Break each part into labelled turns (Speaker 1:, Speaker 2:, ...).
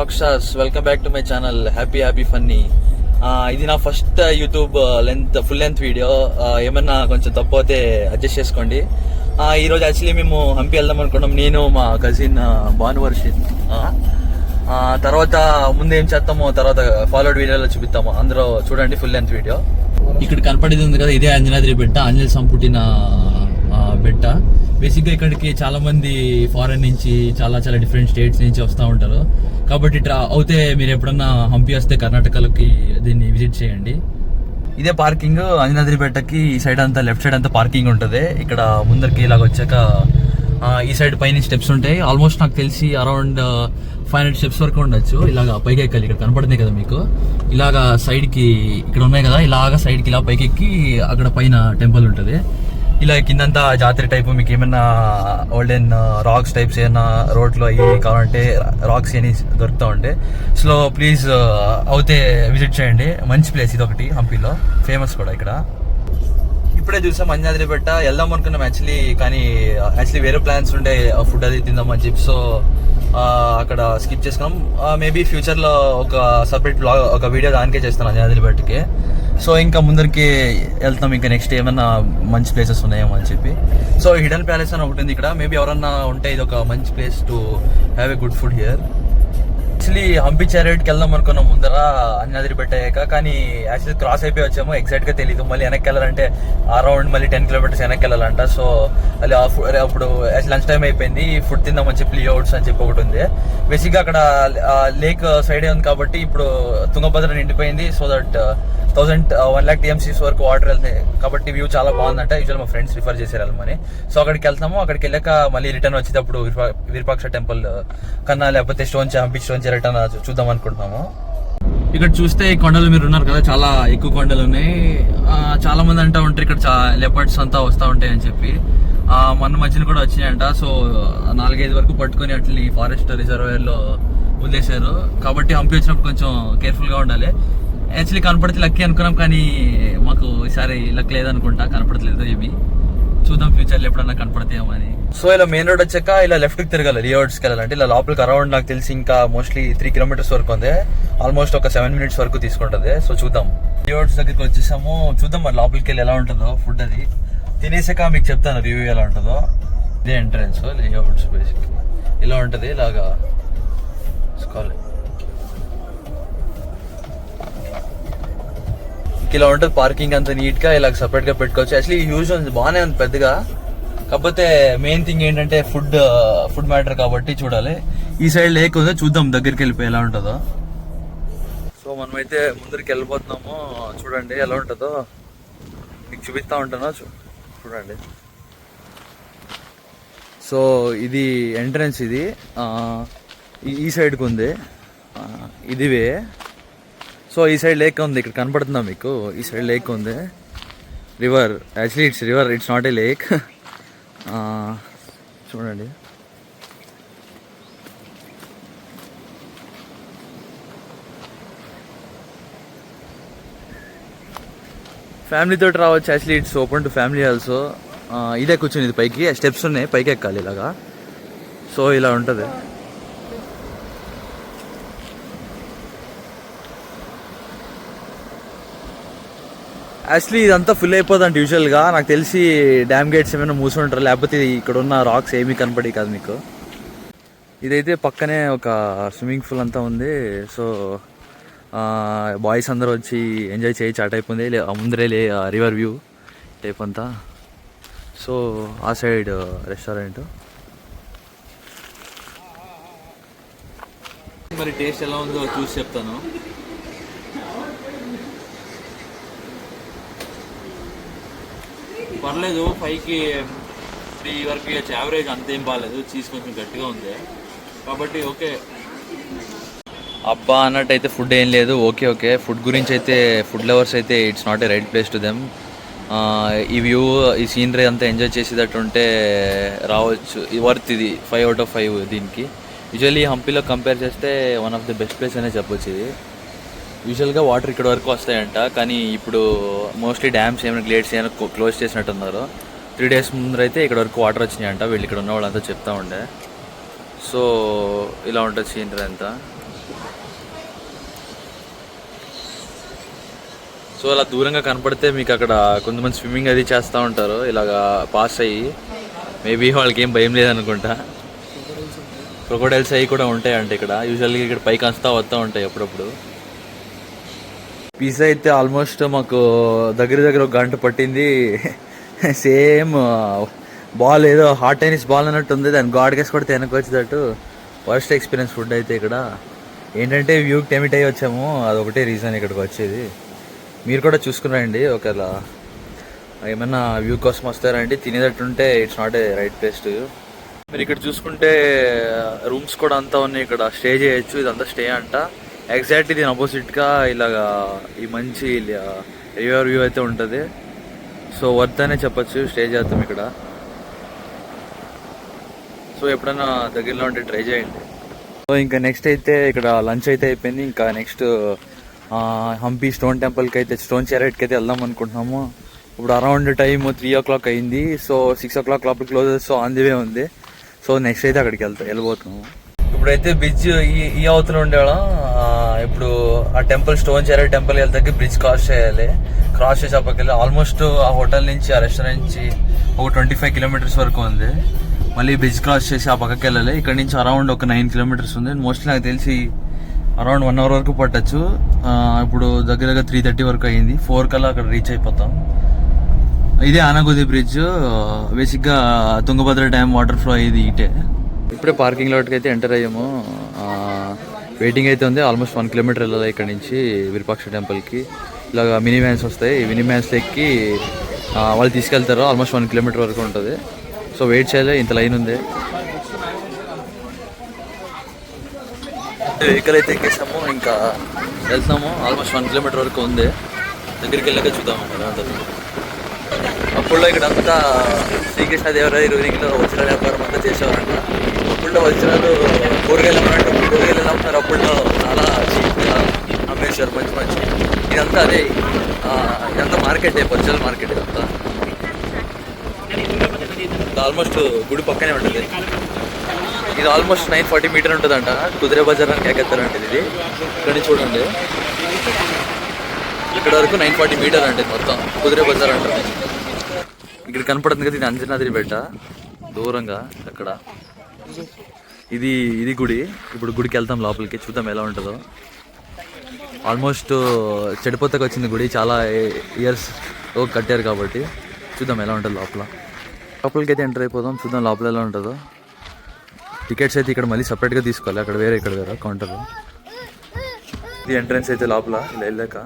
Speaker 1: Rock stars, welcome back to my channel happy funny. ఇది నా first YouTube full length video. ఏమన్నా కొంచెం తప్పు అయితే అడ్జస్ట్ చేసుకోండి. ఈరోజు యాక్చువల్లీ మేము హంపి వెళ్దాం అనుకున్నాం, నేను మా కజిన్ భానువర్షిత్. తర్వాత ముందు ఏం చేస్తామో తర్వాత ఫాలోడ్ వీడియోలో చూపిస్తాము, అందరూ చూడండి ఫుల్ లెంత్ వీడియో. ఇక్కడ కనపడేది ఉంది కదా, ఇదే అంజనాద్రి బెట్ట, ఆంజనేయ స్వామి పుట్టిన బెట్ట. బేసిక్గా ఇక్కడికి చాలా మంది ఫారెన్ నుంచి చాలా డిఫరెంట్ స్టేట్స్ నుంచి వస్తూ ఉంటారు. కాబట్టి అవుతే మీరు ఎప్పుడన్నా హంపి వస్తే కర్ణాటకలోకి దీన్ని విజిట్ చేయండి. ఇదే పార్కింగ్ అంజనాద్రి బెట్టకి. ఈ సైడ్ అంతా లెఫ్ట్ సైడ్ అంతా పార్కింగ్ ఉంటుంది. ఇక్కడ ముందరికి ఇలాగ వచ్చాక ఈ సైడ్ పైన స్టెప్స్ ఉంటాయి. ఆల్మోస్ట్ నాకు తెలిసి అరౌండ్ 500 స్టెప్స్ వరకు ఉండొచ్చు. ఇలాగా పైకి ఎక్కాలి. ఇక్కడ కనపడుతుంది కదా మీకు, ఇలాగా సైడ్ కి ఇక్కడ ఉన్నాయి కదా, ఇలాగా సైడ్ కి ఇలా పైకి ఎక్కి అక్కడ పైన టెంపుల్ ఉంటుంది. ఇలా కిందంతా జాతర టైప్. మీకు ఏమైనా ఓల్డెన్ రాక్స్ టైప్స్ ఏమైనా రోడ్లో అవి కావాలంటే రాక్స్ ఏమి దొరుకుతూ ఉంటాయి. సో ప్లీజ్ అవుతే విజిట్ చేయండి. మంచి ప్లేస్ ఇది ఒకటి, హంపీలో ఫేమస్ కూడా. ఇక్కడ ఇప్పుడే చూసాం అంజనాద్రి బెట్ట. వెళ్దాం అనుకున్నాం కానీ వేరే ప్లాన్స్ ఉండే, ఫుడ్ అది తిందామని చెప్పి. సో అక్కడ స్కిప్ చేసుకున్నాం. మేబీ ఫ్యూచర్లో ఒక సపరేట్ బ్లాగ్, ఒక వీడియో దానికే చేస్తాను అంజనాద్రి బెట్టకి. సో ఇంకా ముందరికి వెళ్తాం, ఇంకా నెక్స్ట్ ఏమన్నా మంచి ప్లేసెస్ ఉన్నాయేమో అని చెప్పి. సో హిడెన్ ప్యాలెస్ అని ఒకటి ఉంది ఇక్కడ. మేబీ ఎవరన్నా ఉంటే ఇది ఒక మంచి place to have a good food here. Actually Hampi చారియట్కి వెళ్దాం అనుకున్నాం ముందర అంజనాద్రి బెట్ట అయ్యాక, కానీ యాక్చువల్లీ క్రాస్ అయిపోయి వచ్చాము. ఎగ్జాక్ట్గా తెలియదు. మళ్ళీ వెనక్కి వెళ్ళాలంటే అరౌండ్ మళ్ళీ 10 కిలోమీటర్స్ వెనక్కి వెళ్ళాలంట. సో అది అప్పుడు లంచ్ టైం అయిపోయింది, ఫుడ్ తిందామని చెప్పి లీఅవుట్స్ అని చెప్పి ఒకటి ఉంది. బేసిక్గా అక్కడ లేక్ సైడే ఉంది కాబట్టి ఇప్పుడు తుంగభద్ర నిండిపోయింది. సో దట్ 1 lakh TMCs వరకు వాటర్ వెళ్తాయి కాబట్టి వ్యూ చాలా బాగుందంట. యూజువల్ మా ఫ్రెండ్స్ రిఫర్ చేశారు వెళ్ళమని. సో అక్కడికి వెళ్తాము. అక్కడికి వెళ్ళాక మళ్ళీ రిటర్న్ వచ్చేటప్పుడు విరూపాక్ష టెంపుల్ కన్నా లేకపోతే హంపి స్టోన్ రిటర్న్ చూద్దాం అనుకుంటున్నాము. ఇక్కడ చూస్తే ఈ కొండలు మీరు ఉన్నారు కదా, చాలా ఎక్కువ కొండలు ఉన్నాయి. చాలా మంది అంటూ ఉంటారు ఇక్కడ లెపర్డ్స్ అంతా వస్తూ ఉంటాయి అని చెప్పి. మన మధ్యన కూడా వచ్చినాయంట. సో 4-5 వరకు పట్టుకొని అట్లా ఫారెస్ట్ రిజర్వేర్ లో వదిలేశారు. కాబట్టి హంపి వచ్చినప్పుడు కొంచెం కేర్ఫుల్ గా ఉండాలి. యాక్చువల్లీ కనపడితే లక్కీ అనుకున్నాం, కానీ మాకు ఈసారి లక్ లేదనుకుంటా, కనపడట్లేదు. ఏమి చూద్దాం ఫ్యూచర్లో ఎప్పుడన్నా కనపడతాయేమో అని. సో ఇలా మెయిన్ రోడ్ వచ్చాక ఇలా లెఫ్ట్కి తిరగాలి, లీఅవుట్స్కి వెళ్ళాలంటే. ఇలా లోపలికి అరౌండ్ నాకు తెలిసి ఇంకా మోస్ట్లీ 3 kilometers వరకు ఉంది. ఆల్మోస్ట్ ఒక 7 minutes వరకు తీసుకుంటుంది. సో చూద్దాం. లీఅవుట్స్ దగ్గరికి వచ్చేసాము. చూద్దాం మరి లోపలికి వెళ్ళి ఎలా ఉంటుందో ఫుడ్. అది తినేసాక మీకు చెప్తాను రివ్యూ ఎలా ఉంటుందో. ఇదే ఎంట్రన్స్ లీఅవుట్స్. బేసిక్ ఇలా ఉంటుంది. ఇలాగా తీసుకోవాలి. ఇలా ఉంటుంది పార్కింగ్ అంతా నీట్ గా. ఇలా సపరేట్ గా పెట్టుకోవచ్చు. యాక్చువల్లీ యూజ్ ఉంది, బాగానే ఉంది పెద్దగా. కాకపోతే మెయిన్ థింగ్ ఏంటంటే ఫుడ్ మ్యాటర్ కాబట్టి చూడాలి. ఈ సైడ్ లేక్ ఉంది, చూద్దాం దగ్గరికి వెళ్ళిపోయి ఎలా ఉంటుందో. సో మనమైతే ముందరికి వెళ్ళిపోతున్నాము. చూడండి ఎలా ఉంటుందో మీకు చూపిస్తా ఉంటాను, చూడండి. సో ఇది ఎంట్రన్స్. ఇది ఈ సైడ్కి ఉంది, ఇదివే. సో ఈ సైడ్ లేక్ ఉంది, ఇక్కడ కనపడుతుందా మీకు? ఈ సైడ్ లేక్ ఉంది, river. Actually it's river, it's not A lake. చూడండి. ఫ్యామిలీతో రావచ్చు. Actually it's open to family also. ఇదే కూర్చొని ఇది పైకి స్టెప్స్ ఉన్నాయి, పైకి ఎక్కాలి ఇలాగా. సో ఇలా ఉంటుంది. యాక్చువల్లీ ఇదంతా ఫుల్ అయిపోతుంది యూజువల్గా. నాకు తెలిసి డ్యామ్ గేట్స్ ఏమైనా మూసుంటారు, లేకపోతే ఇక్కడ ఉన్న రాక్స్ ఏమీ కనపడి కాదు మీకు. ఇదైతే పక్కనే ఒక స్విమ్మింగ్ పూల్ అంతా ఉంది. సో బాయ్స్ అందరూ వచ్చి ఎంజాయ్ చేయొచ్చు. ఆ టైప్ ఉంది. ముందరే రివర్ వ్యూ టైప్ అంతా. సో ఆ సైడ్ రెస్టారెంట్. మరి టేస్ట్ ఎలా ఉందో చూసి చెప్తాను. పర్లేదు, 5కి 3 వరకు ఇవ్వచ్చు. యావరేజ్ అంతేం బాగాలేదు. చీజ్ కొంచెం గట్టిగా ఉంది కాబట్టి ఓకే. అబ్బా అన్నట్టు అయితే ఫుడ్ ఏం లేదు. ఓకే. ఫుడ్ గురించి అయితే ఫుడ్ లవర్స్ అయితే it's not a right place to them. ఈ వ్యూ, ఈ సీనరీ అంతా ఎంజాయ్ చేసేటట్టు ఉంటే రావచ్చు. వర్త్ ఇది 5 out of 5 దీనికి. యూజువల్లీ హంపీలో కంపేర్ చేస్తే one of the best place అనే చెప్పొచ్చు ఇది. యూజువల్గా వాటర్ ఇక్కడ వరకు వస్తాయంట, కానీ ఇప్పుడు మోస్ట్లీ డ్యామ్స్ ఏమైనా గ్లేట్స్ ఏమైనా క్లోజ్ చేసినట్టున్నారు. 3 days ముందరైతే ఇక్కడ వరకు వాటర్ వచ్చినాయంట. వీళ్ళు ఇక్కడ ఉన్న వాళ్ళంతా చెప్తా ఉండే. సో ఇలా ఉంటుంది సీనరీ అంతా. సో అలా దూరంగా కనపడితే మీకు అక్కడ కొంతమంది స్విమ్మింగ్ అది చేస్తూ ఉంటారు ఇలాగా పాస్ అయ్యి. మేబీ వాళ్ళకి ఏం భయం లేదనుకుంటా. క్రొకోడైల్స్ అవి కూడా ఉంటాయంట ఇక్కడ. యూజువల్గా ఇక్కడ పైకి వస్తూ ఉంటాయి అప్పుడప్పుడు. పిజ్జా అయితే ఆల్మోస్ట్ మాకు దగ్గర ఒక గంట పట్టింది. సేమ్ బాల్ ఏదో హాట్ టెన్నిస్ బాల్ అన్నట్టు ఉంది. దాన్ని గాడ్గేసి కూడా వెనక్కి వచ్చేటట్టు వర్స్ట్ ఎక్స్పీరియన్స్ ఫుడ్ అయితే ఇక్కడ. ఏంటంటే వ్యూకి టెమిట్ అయ్యి వచ్చాము, అదొకటే రీజన్ ఇక్కడికి వచ్చేది. మీరు కూడా చూసుకున్నారండి, ఒకవేళ ఏమన్నా వ్యూ కోసం వస్తారండి తినేటట్టుంటే it's not a right place to. మీరు ఇక్కడ చూసుకుంటే రూమ్స్ కూడా అంతా ఉన్నాయి, ఇక్కడ స్టే చేయొచ్చు. ఇదంతా స్టే అంట. ఎగ్జాక్ట్ దీని అపోజిట్గా ఇలాగా ఈ మంచి రివర్ వ్యూ అయితే ఉంటుంది. సో వర్త్ అనే చెప్పచ్చు, స్టే చేద్దాం ఇక్కడ. సో ఎప్పుడైనా దగ్గరలో ఉంటే ట్రై చేయండి. సో ఇంకా నెక్స్ట్ అయితే ఇక్కడ లంచ్ అయితే అయిపోయింది. ఇంకా నెక్స్ట్ హంపి స్టోన్ టెంపుల్కి అయితే, స్టోన్ చారియట్కి అయితే వెళ్దాం అనుకుంటున్నాము. ఇప్పుడు అరౌండ్ టైమ్ 3 o'clock అయింది. సో 6 o'clock లోపల close. So on the way ఉంది. సో నెక్స్ట్ అయితే అక్కడికి వెళ్ళబోతున్నాము. ఇప్పుడైతే బ్రిడ్జ్ ఈ అవతల ఉండేవాళ్ళం. ఇప్పుడు ఆ టెంపుల్, స్టోన్ చారియట్ టెంపుల్ వెళ్తాకి బ్రిడ్జ్ క్రాస్ చేయాలి. క్రాస్ చేసి అప్పకెళ్ళి ఆల్మోస్ట్ ఆ హోటల్ నుంచి, ఆ రెస్టారెంట్ నుంచి ఒక 25 kilometers వరకు ఉంది. మళ్ళీ బ్రిడ్జ్ క్రాస్ చేసి ఆ పక్కకి వెళ్ళాలి. ఇక్కడ నుంచి అరౌండ్ ఒక 9 kilometers ఉంది. మోస్ట్లీ నాకు తెలిసి అరౌండ్ 1 hour వరకు పట్టచ్చు. ఇప్పుడు దగ్గర 3:30 వరకు అయ్యింది. 4 కల్లా అక్కడ రీచ్ అయిపోతాం. ఇదే ఆనగుది బ్రిడ్జ్. బేసిక్గా తుంగభద్ర డ్యామ్ వాటర్ ఫ్లో అయ్యేది ఇటే. ఇప్పుడే పార్కింగ్ లాట్కి అయితే ఎంటర్ అయ్యాము. వెయిటింగ్ అయితే ఉంది. ఆల్మోస్ట్ 1 kilometer వెళ్ళాలి ఇక్కడ నుంచి విరూపాక్ష టెంపుల్కి. ఇలాగ మినీ వ్యాన్స్ వస్తాయి. ఈ మినీ వ్యాన్స్లో ఎక్కి వాళ్ళు తీసుకెళ్తారు. ఆల్మోస్ట్ 1 kilometer వరకు ఉంటుంది. సో వెయిట్ చేయాలి, ఇంత లైన్ ఉంది. వెహికల్ అయితే ఎక్కేసాము, ఇంకా వెళ్తున్నాము. ఆల్మోస్ట్ 1 kilometer వరకు ఉంది. దగ్గరికి వెళ్ళాక చూద్దాము ఎలా ఉంటుంది. అప్పుడులో ఇక్కడ అంతా శ్రీకృష్ణదేవరాయ రూలింగ్లో వజ్రాల వ్యాపారం అంతా చేసేవారంట. అప్పుడులో వజ్రాలు కూరగాయలు అమ్ముతున్నారు. అప్పుడులో చాలా చీప్గా అమ్మేశారు, మంచి. ఇదంతా అదే, ఇదంతా మార్కెట్, వజ్రాల మార్కెట్ ఇదంతా. ఆల్మోస్ట్ గుడి పక్కనే ఉంటుంది. ఇది ఆల్మోస్ట్ 940 meters ఉంటుందంట. కుదిరే బజార్ అని కేకెత్తారంటే ఇది. ఇక్కడ నుంచి చూడండి, ఇక్కడ వరకు 940 meters అంటే మొత్తం కుదిరే బజార్ అంటారు. ఇక్కడ కనపడుతుంది కదా, ఇది అంజనాద్రి బెట్ట దూరంగా అక్కడ. ఇది గుడి. ఇప్పుడు గుడికి వెళ్తాం లోపలికి, చూద్దాం ఎలా ఉంటుందో. ఆల్మోస్ట్ చెడిపోతకు వచ్చింది గుడి, చాలా ఇయర్స్ కట్టారు కాబట్టి. చూద్దాం ఎలా ఉంటుంది లోపలికి అయితే ఎంటర్ అయిపోదాం. చూద్దాం లోపల ఎలా ఉంటుందో. టికెట్స్ అయితే ఇక్కడ మళ్ళీ సపరేట్గా తీసుకోవాలి, అక్కడ వేరే ఇక్కడ వేరే కౌంటర్. ఇది ఎంట్రన్స్ అయితే లోపల ఇలా వెళ్ళాక.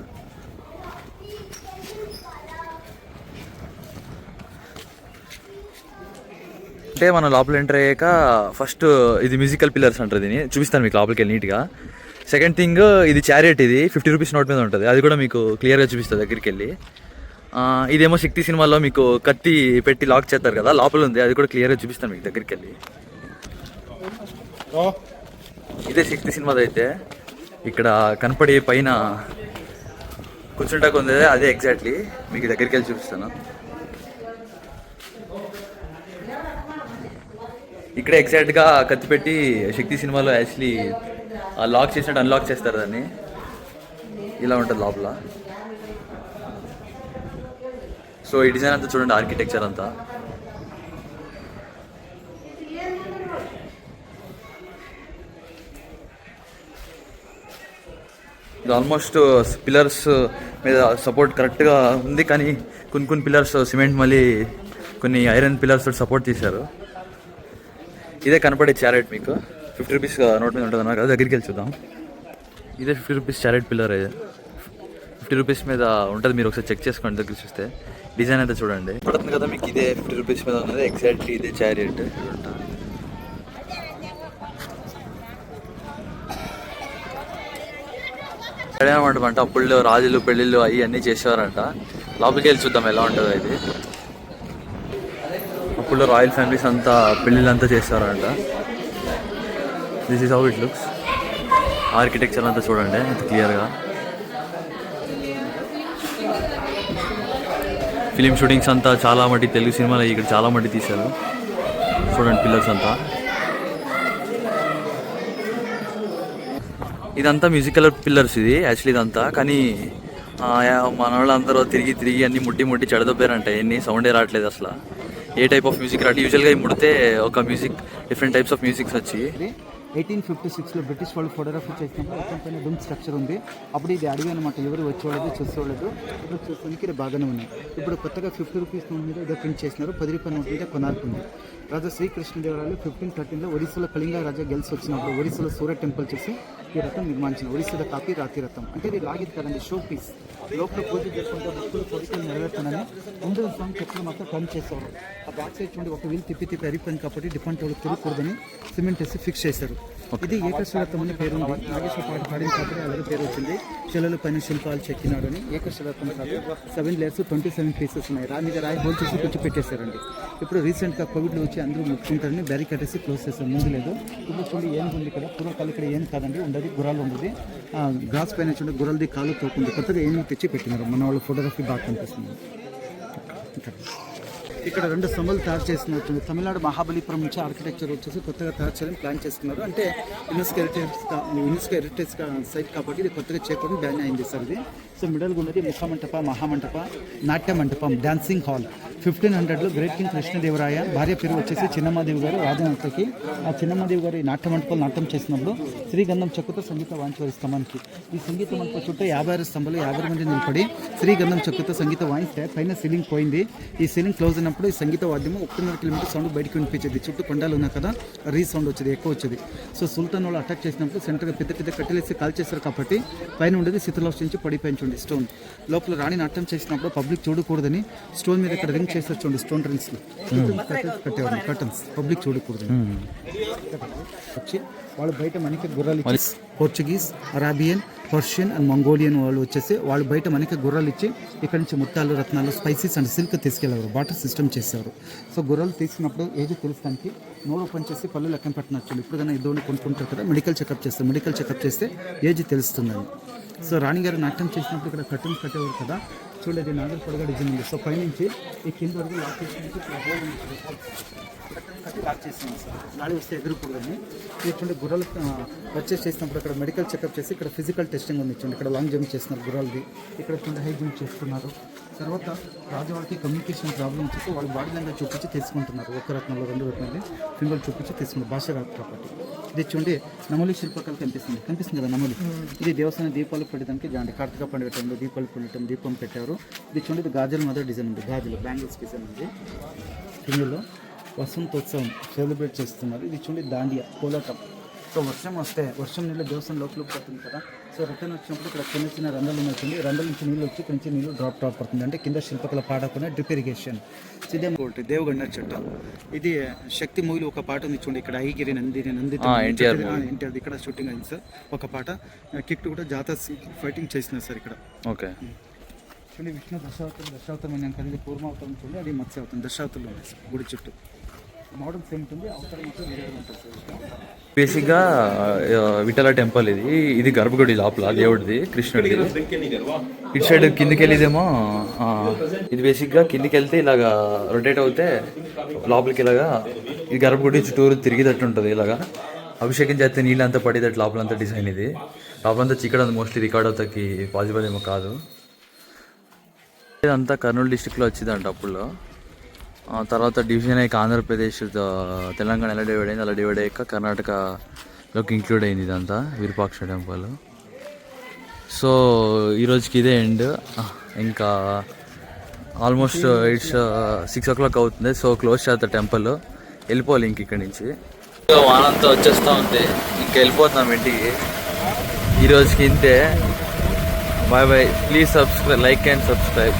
Speaker 1: అంటే మనం లోపల ఎంటర్ అయ్యాక ఫస్ట్ ఇది మ్యూజికల్ పిల్లర్స్ అంటారు, దీన్ని చూపిస్తాను మీకు లోపలికి వెళ్ళి నీట్గా. సెకండ్ థింగ్, ఇది చారియట్, ఇది 50 rupees నోట్ మీద ఉంటుంది. అది కూడా మీకు క్లియర్గా చూపిస్తుంది దగ్గరికి వెళ్ళి. ఇదేమో శక్తి సినిమాలో మీకు కత్తి పెట్టి లాక్ చేస్తారు కదా, లోపల ఉంది. అది కూడా క్లియర్గా చూపిస్తాను మీకు దగ్గరికి వెళ్ళి. ఇదే శక్తి సినిమాది అయితే. ఇక్కడ కనపడి పైన కూర్చుంటాకు ఉంది, అదే ఎగ్జాక్ట్లీ. మీకు దగ్గరికి వెళ్ళి చూపిస్తాను. ఇక్కడ ఎగ్జాక్ట్గా కత్తి పెట్టి శక్తి సినిమాలో యాక్చువల్లీ లాక్ చేసినట్టు అన్లాక్ చేస్తారు దాన్ని. ఇలా ఉంటుంది లోపల. సో ఈ డిజైన్ అంతా చూడండి, ఆర్కిటెక్చర్ అంతా. ఇది ఆల్మోస్ట్ పిల్లర్స్ మీద సపోర్ట్ కరెక్ట్గా ఉంది, కానీ కొన్ని పిల్లర్స్ సిమెంట్, మళ్ళీ కొన్ని ఐరన్ పిల్లర్స్ తోటి సపోర్ట్ చేశారు. ఇదే కనపడే చారెట్, మీకు 50 rupees నోట్ మీద ఉంటుంది అన్నారు కదా, దగ్గరికి వెళ్ళి చూద్దాం. ఇదే 50 rupees చారెట్ పిల్లర్. ఇది 50 rupees మీద ఉంటుంది, మీరు ఒకసారి చెక్ చేసుకోండి దగ్గర చూస్తే. డిజైన్ అయితే చూడండి పడుతుంది కదా మీకు. ఇదే 50 rupees మీద ఉన్నది, ఎగ్జాక్ట్లీ ఇదే చారియట్. అనమాట. అప్పుడు రాజులు పెళ్ళిళ్ళు అన్నీ చేసేవారంట. లోపలికి వెళ్ళి చూద్దాం ఎలా ఉంటుందో ఇది. అప్పుడు రాయల్ ఫ్యామిలీస్ అంతా పెళ్ళిళ్ళు అంతా చేస్తారంట. This is how it looks. Architecture అంతా చూడండి ఎంత క్లియర్గా. ఫిలిం షూటింగ్స్ అంతా చాలా మట్టి, తెలుగు సినిమాలు ఇక్కడ చాలా మట్టి తీశారు. చూడండి పిల్లర్స్ అంతా. ఇదంతా మ్యూజికల్ పిల్లర్స్ ఇది యాక్చువల్లీ ఇదంతా, కానీ మన వాళ్ళందరూ తిరిగి అన్ని ముట్టి చెడదొబ్బారంట, ఎన్ని సౌండే రావట్లేదు అసలు. ఏ టైప్ ఆఫ్ మ్యూజిక్ రావట్లేదు. యూజువల్గా ఈ ముడితే ఒక music, different types of musics వచ్చి
Speaker 2: 1856లో బ్రిటిష్ వాళ్ళు ఫోటోగ్రఫీ చేసినప్పుడు మొత్తం పైన డూమ్ స్ట్రక్చర్ ఉంది. అప్పుడు ఇది అడిగి అనమాట, ఎవరు వచ్చేవాళ్ళు చూసేవాళ్ళు. ఇప్పుడు చూసుకోనికి ఇది బాగానే ఉన్నాయి. ఇప్పుడు కొత్తగా 50 రూపీస్ నోట్ మీద ఏదో ప్రింట్ చేసినారు. 10 రూపాయల నోట్ మీద కొనార్కుంది. రాజా శ్రీకృష్ణదేవరాయలు 1513లో ఒరిస్సాలో కళింగ రాజా గెలిచి వచ్చినప్పుడు ఒరిస్సాలో సూర్య టెంపుల్ చేసి ఈ రథం నిర్మించిన ఒరిస్సాల కాపీ రాతి రథం. అంటే ఇది లాగిది కదండి, షో పీస్. లోపల పూజ చేసుకుంటే భక్తుల కోరికలు నెరవేర్తానని ముందు సాంగ్ చెట్లు మాత్రం టర్న్ చేసేవారు. ఆ బ్యాక్ సైడ్ చూడండి, ఒక వీల్ తిప్పి అరిపోయింది కాబట్టి డిఫరెంట్ వాళ్ళు తిరగకూడదని సిమెంట్ వేసి ఫిక్స్ చేశారు. ఇది ఏకశిలార్థం అని పేరు ఉంది. నాగేశ్వర పాట పాడిన కాబట్టి అలాగే పేరు వచ్చింది. శిలలు పైన శిల్పాలు చెక్కినాడు అని ఏకశిలార్థం కాదు. 7 లేయర్స్ 27 పీసెస్ ఉన్నాయి. మీద రాయి హోల్ చేసి కొంచెం పెట్టేశారండి. ఇప్పుడు రీసెంట్గా కోవిడ్లో వచ్చి అందరూ ముట్టుకుంటారని బ్యారికేడ్ వేసి క్లోజ్ చేశారు, ముందు లేదు. ఇప్పుడు చూడండి ఏం ఉంది ఇక్కడ, పూర్వకాలం ఇక్కడ ఏం కాదండి ఉండదు, గుర్రాలు ఉండదు. గ్రాస్ పైన చూడండి గుర్రాలది కాలు తోకుంది. కొత్తగా ఏం తెచ్చి పెట్టినారు, మన వాళ్ళు ఫోటోగ్రఫీ బాగా కనిపిస్తుంది. ఇక్కడ 2 స్తంభాలు తయారు చేసినట్టు తమిళనాడు మహాబలిపురం నుంచి ఆర్కిటెక్చర్ వచ్చేసి కొత్తగా తయారు చేయాలని ప్లాన్ చేసుకున్నారు. అంటే యునెస్కో హెరిటేజ్ సైట్ కాబట్టి ఇది కొత్తగా చేయకుండా బ్యాన్ అయింది సార్ ఇది. సో మిడల్గా ఉన్నది ముఖమంటప, మహామంటప, నాట్య మంటపం, డాన్సింగ్ హాల్. 1500లో గ్రేట్ కింగ్ కృష్ణదేవరాయ భార్య పేరు వచ్చేసి చిన్నమ్మాదేవి గారు రాజనర్తకి. ఆ చిన్నమ్మాదేవి గారు ఈ నాట్య మంటపాలు నాట్యం చేసినప్పుడు శ్రీగంధం చెక్కుతో సంగీత వాయించారు స్తంభానికి. ఈ సంగీత మంటపం చుట్టూ 56 స్తంభాలు 50 మంది నిలబడి శ్రీగంధం చెక్కుతో సంగీత వాయిస్తే పైన సీలింగ్ పోయింది. ఈ సీలింగ్ క్లోజ్ అయినప్పుడు ఈ సంగీత వాద్యము 1.5 కిలోమీటర్ సౌండ్ బయటకు వినిపించేది. చుట్టూ కొండలు ఉన్నాయి కదా, రీసౌండ్ వచ్చేది, ఎక్కువ వచ్చేది. సో సుల్తాన్ వాళ్ళు అటాక్ చేసినప్పుడు సెంటర్గా పెద్ద కట్టెలేసి కాల్ చేస్తారు కాబట్టి పైన ఉండేది శిథిలావస్థ పడిపోయింది చూడండి స్టోన్. లోపల రాణి నాట్యం చేసినప్పుడు పబ్లిక్ చూడకూడదని స్టోన్ మీద ఇక్కడ రింగ్ చేస్తారు చూడండి, స్టోన్ రింగ్స్ కట్టేవారు, కర్టన్స్, పబ్లిక్ చూడకూడదని. వచ్చి వాళ్ళు బయట మనకి గుర్రాలు ఇచ్చి, పోర్చుగీస్, అరాబియన్, పర్షియన్ అండ్ మంగోలియన్ వాళ్ళు వచ్చేసి వాళ్ళు బయట మనకి గుర్రాలు ఇచ్చి ఇక్కడ నుంచి ముత్తాలు, రత్నాలు, స్పైసెస్ అండ్ సిల్క్ తీసుకెళ్ళేవారు, బాటర్ సిస్టమ్ చేసేవారు. సో గుర్రాలు తీసుకున్నప్పుడు ఏజ్ తెలుస్తానికి నోరు ఓపెన్ చేసి పళ్ళు లెక్కన పెట్టినట్టు. ఇప్పుడు కానీ ఇద్దరు కొనుక్కుంటారు కదా, మెడికల్ చెకప్ చేస్తారు. మెడికల్ చెకప్ చేస్తే ఏజ్ తెలుస్తుందని. సో రాణిగారు నాట్యం చేసినప్పుడు ఇక్కడ కర్టన్స్ కట్టేవారు కదా, చూడండి నాగర్ పొడగా డిజైన్ ఉంది. సో పైనుంచి ఈ కింద వరకు లాక్ చేసినట్టు కట్టి లాక్ చేస్తున్నాం సార్, గాలి వస్తే ఎదురుకూడదని. ఇటువంటి గుర్రాలు పర్చేస్ చేసినప్పుడు ఇక్కడ మెడికల్ చెకప్ చేసి ఇక్కడ ఫిజికల్ టెస్టింగ్ ఉంది చూడండి. ఇక్కడ లాంగ్ జంప్ చేస్తున్నారు గుర్రాలది, ఇక్కడ చూడండి హై జంప్ చేస్తున్నారు. తర్వాత రాజువాళ్ళకి కమ్యూనికేషన్ ప్రాబ్లం వచ్చేసి వాళ్ళు బాడీ లాంగ్వేజ్ చూపించి తీసుకుంటున్నారు. 1 రత్నంలో 2 రత్నాలు ఫింగర్ చూపించి తీసుకున్నారు, భాష రాదు కాబట్టి. ఇది చూడండి నమలి శిల్పకళ కనిపిస్తుంది కదా నమలి. ఇది దేవస్థానం దీపాలు పెట్టడానికి జాండి కార్తీక పండుగ టైంలో దీపాలు పెట్టడం, దీపం పెట్టారు. ఇది చూడండి ఇది గాజుల మొదటి డిజైన్ ఉంది, గాజులు బ్యాంగిల్స్ డిజైన్ ఉంది. ఇందులో వసంతోత్సవం సెలబ్రేట్ చేస్తున్నారు. ఇది చూడండి దాండియా కోలాటం. సో వర్షం వస్తే వర్షం నీళ్ళు దేవస్థానం లోపలికి పడుతుంది కదా, సో రిటర్న్ వచ్చినప్పుడు ఇక్కడ చిన్న రంధ్రాలు వచ్చింది, రంధ్రాల నుంచి నీళ్ళు వచ్చి కొంచెం నీళ్ళు డ్రాప్ పడుతుంది. అంటే కింద శిల్పకళ పాడకుండా డ్రిప్ ఇరిగేషన్. ఇదే ఒకటి దేవగండ చెట్టు. ఇది శక్తి మూవీలో ఒక పాట ఉంది చూడండి, ఇక్కడ ఐగిరి నంది ఎన్టీఆర్ ఇక్కడ షూటింగ్ అయింది సార్. ఒక పాట కిట్ కూడా జాతర ఫైటింగ్ చేసినారు సార్ ఇక్కడ. ఓకే చూడండి విష్ణు దశావతారం అని కలిగి పూర్వావతారం చూడండి, అది మత్స్యావతారం దశావతారంలో ఉంది సార్. గుడి చుట్టూ మోడల్ సేమ్ ఉంటుంది, అవతారం మాత్రం వేరే ఉంటుంది సార్.
Speaker 1: బేసిక్గా విఠల టెంపుల్ ఇది గర్భగుడి లోపల దేవుడిది, కృష్ణుడిది. ఇటు సైడ్ కిందికి వెళ్ళిదేమో ఇది బేసిక్గా కిందికి వెళ్తే ఇలాగా రొటేట్ అవుతే లోపలికి ఇలాగా ఇది గర్భగుడి చుట్టూరు తిరిగేటట్టు ఉంటుంది. ఇలాగా అభిషేకం చేస్తే నీళ్ళు అంతా పడేటట్టు లోపలంతా డిజైన్ ఇది. లోపలంతా చిక్కడ మోస్ట్లీ రికార్డ్ అవుతాకి పాసిబుల్ ఏమో కాదు. ఇదంతా కర్నూలు డిస్టిక్లో వచ్చిందంట అప్పుడు. తర్వాత డివిజన్ అయ్యాక ఆంధ్రప్రదేశ్, తెలంగాణ ఎలా డివైడ్ అయింది, అలా డివైడ్ అయ్యాక కర్ణాటకలోకి ఇంక్లూడ్ అయింది ఇదంతా విరూపాక్ష టెంపుల్. సో ఈరోజుకి ఇదే ఎండ్. ఇంకా ఆల్మోస్ట్ ఇట్స్ 6 o'clock అవుతుంది. సో క్లోజ్ చేస్తా టెంపుల్, వెళ్ళిపోవాలి ఇంక ఇక్కడి నుంచి. వానంతా వచ్చేస్తూ ఉంది, ఇంకా వెళ్ళిపోతున్నాం ఇంటికి. ఈరోజుకి ఇంతే. Bye bye. Please subscribe, like and subscribe.